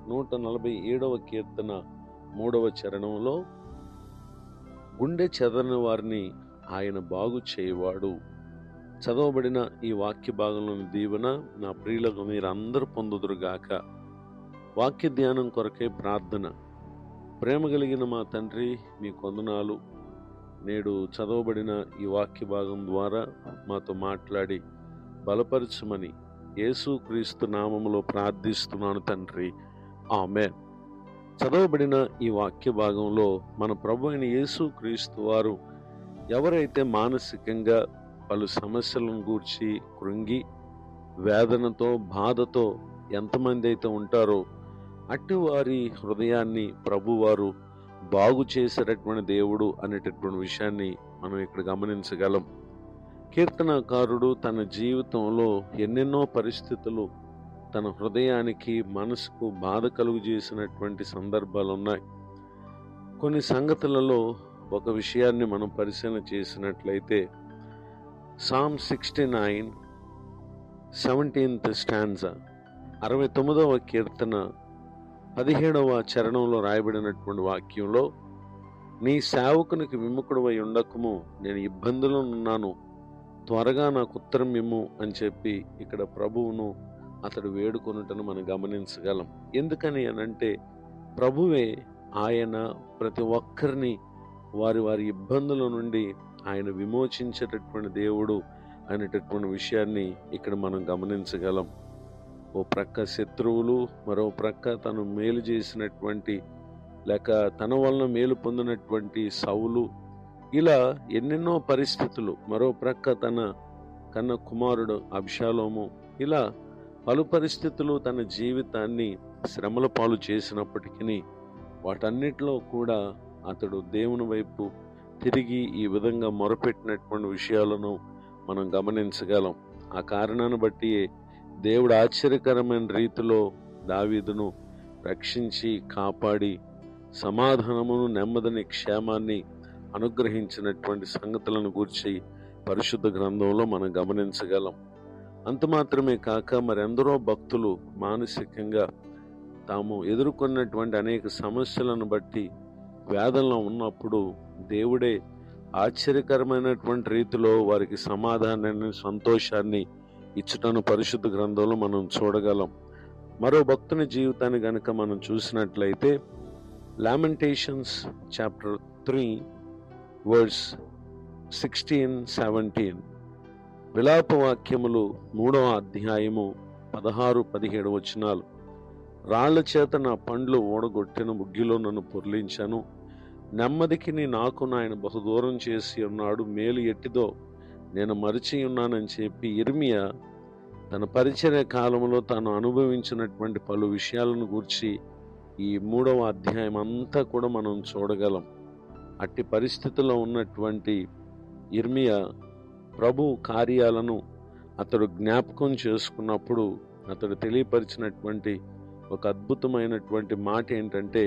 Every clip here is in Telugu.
147వ కీర్తన 3వ చరణంలో, గుండె చెదరని వారిని ఆయన బాగు చేయవాడు. చదవబడిన ఈ వాక్య భాగంలోని దీవెన నా ప్రియులకు మీరందరూ పొందుదురుగాక. వాక్య ధ్యానం కొరకే ప్రార్థన. ప్రేమ కలిగిన మా తండ్రి, మీ వందనాలు. నేడు చదవబడిన ఈ వాక్య భాగం ద్వారా మాతో మాట్లాడి బలపరచుమని యేసుక్రీస్తు నామములో ప్రార్థిస్తున్నాను తండ్రి. ఆమేన్. చదవబడిన ఈ వాక్య భాగంలో మన ప్రభు అయిన యేసుక్రీస్తు వారు ఎవరైతే మానసికంగా పలు సమస్యలను గూర్చి కృంగి వేదనతో బాధతో ఎంతమంది అయితే ఉంటారో అట్టి వారి హృదయాన్ని ప్రభువారు బాగు చేసేటటువంటి దేవుడు అనేటటువంటి విషయాన్ని మనం ఇక్కడ గమనించగలం. కీర్తనకారుడు తన జీవితంలో ఎన్నెన్నో పరిస్థితులు తన హృదయానికి మనసుకు బాధ కలుగు చేసినటువంటి సందర్భాలు ఉన్నాయి. కొన్ని సంగతులలో ఒక విషయాన్ని మనం పరిశీలన చేసినట్లయితే, సామ్ 69 17th స్టాంజా 69వ కీర్తన 17వ చరణంలో రాయబడినటువంటి వాక్యంలో, నీ సేవకునికి విముఖుడవై ఉండకము, నేను ఇబ్బందులో ఉన్నాను, త్వరగా నాకు ఉత్తరం ఇమ్ము అని చెప్పి ఇక్కడ ప్రభువును అతడు వేడుకొనుటను మనం గమనించగలం. ఎందుకని అనంటే, ప్రభువే ఆయన ప్రతి ఒక్కరిని వారి వారి ఇబ్బందుల నుండి ఆయన విమోచించేటటువంటి దేవుడు అనేటటువంటి విషయాన్ని ఇక్కడ మనం గమనించగలం. ఓ ప్రక్క శత్రువులు, మరో ప్రక్క తను మేలు చేసినటువంటి లేక తన వలన మేలు పొందినటువంటి సౌలు, ఇలా ఎన్నెన్నో పరిస్థితులు, మరో ప్రక్క తన కన్న కుమారుడు అబ్షాలోము, ఇలా పలు పరిస్థితులు తన జీవితాన్ని శ్రమల పాలు చేసినప్పటికీ వాటన్నిటిలో కూడా అతడు దేవుని వైపు తిరిగి ఈ విధంగా మొరపెట్టినటువంటి విషయాలను మనం గమనించగలం. ఆ కారణాన్ని బట్టి దేవుడు ఆశ్చర్యకరమైన రీతిలో దావీదును రక్షించి కాపాడి సమాధానమును, నెమ్మదిని, క్షేమాన్ని అనుగ్రహించినటువంటి సంగతులను గూర్చి పరిశుద్ధ గ్రంథంలో మనం గమనించగలం. అంత మాత్రమే కాక మరెందరో భక్తులు మానసికంగా తాము ఎదుర్కొన్నటువంటి అనేక సమస్యలను బట్టి వేదనలో ఉన్నప్పుడు దేవుడే ఆశ్చర్యకరమైనటువంటి రీతిలో వారికి సమాధానాన్ని, సంతోషాన్ని ఇచ్చుటను పరిశుద్ధ గ్రంథంలో మనం చూడగలం. మరో భక్తుని జీవితాన్ని గనక మనం చూసినట్లయితే, లామెంటేషన్స్ చాప్టర్ 3 వర్స్ 16-17, విలాప వాక్యములు 3వ అధ్యాయము 16-17 వచనాలు. రాళ్ల చేత నా పండ్లు ఓడగొట్టిన బుగ్గిలో నన్ను పొర్లించాను, నెమ్మదికి నాకు నాయన బహుదూరం చేసి ఉన్నాడు, మేలు ఎట్టిదో నేను మరిచి ఉన్నానని చెప్పి ఇర్మియా తన పరిచర్య కాలంలో తాను అనుభవించినటువంటి పలు విషయాలను గూర్చి ఈ 3వ అధ్యాయం అంతా కూడా మనం చూడగలం. అట్టి పరిస్థితుల్లో ఉన్నటువంటి ఇర్మియా ప్రభు కార్యాలను అతడు జ్ఞాపకం చేసుకున్నప్పుడు అతడు తెలియపరిచినటువంటి ఒక అద్భుతమైనటువంటి మాట ఏంటంటే,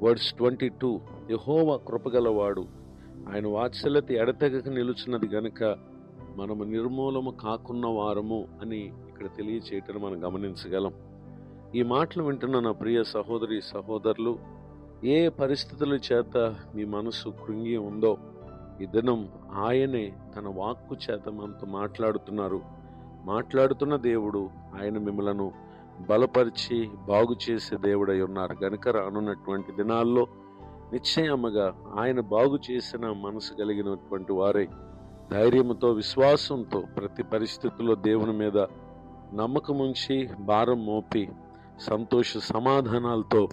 వర్స్ 22, యెహోవా కృపగలవాడు, ఆయన వాత్సల్యత ఎడతెగక నిలుచున్నది గనుక మనము నిర్మూలము కాకున్న వారము అని ఇక్కడ తెలియచేయటం మనం గమనించగలం. ఈ మాటలు వింటున్న నా ప్రియ సహోదరి సహోదరులు, ఏ పరిస్థితుల చేత మీ మనసు కృంగి ఉందో ఈ దినం ఆయనే తన వాక్కు చేత మనతో మాట్లాడుతున్న దేవుడు. ఆయన మిమ్మలను బలపరిచి బాగు చేసే దేవుడై ఉన్నారు గనుక రానున్నటువంటి దినాల్లో నిశ్చయముగా ఆయన బాగు చేసిన మనసు కలిగినటువంటి వారే ధైర్యంతో, విశ్వాసంతో ప్రతి పరిస్థితుల్లో దేవుని మీద నమ్మకం ఉంచి భారం మోపి సంతోష సమాధానాలతో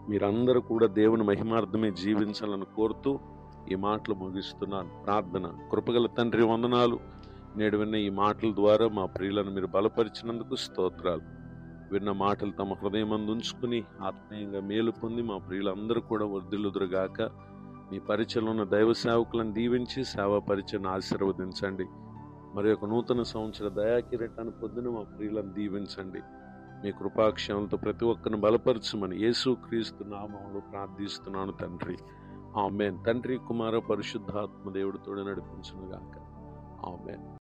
మీరందరూ కూడా దేవుని మహిమార్థమే జీవించాలని కోరుతూ ఈ మాటలు ముగిస్తున్నాను. ప్రార్థన. కృపగల తండ్రి, వందనాలు. నేడు విన్న ఈ మాటల ద్వారా మా ప్రియులను మీరు బలపరిచినందుకు స్తోత్రాలు. విన్న మాటలు తమ హృదయమందు ఉంచుకుని ఆత్మీయంగా మేలు పొంది మా ప్రియులందరూ కూడా వర్ధిల్లుదురుగాక. మీ పరిచయలో ఉన్న దైవ సేవకులను దీవించి సేవా పరిచయను ఆశీర్వదించండి. మరి ఒక నూతన సంవత్సర దయాకిరీటాన్ని పొందిన మా ప్రియులను దీవించండి. మీ కృపాక్షేమంతో ప్రతి ఒక్కరిని బలపరచమని యేసుక్రీస్తు నామములో ప్రార్థిస్తున్నాను తండ్రి. ఆమేన్. తండ్రి, కుమార, పరిశుద్ధాత్మ దేవుడు తోడు నడిపించును గాక. ఆమేన్.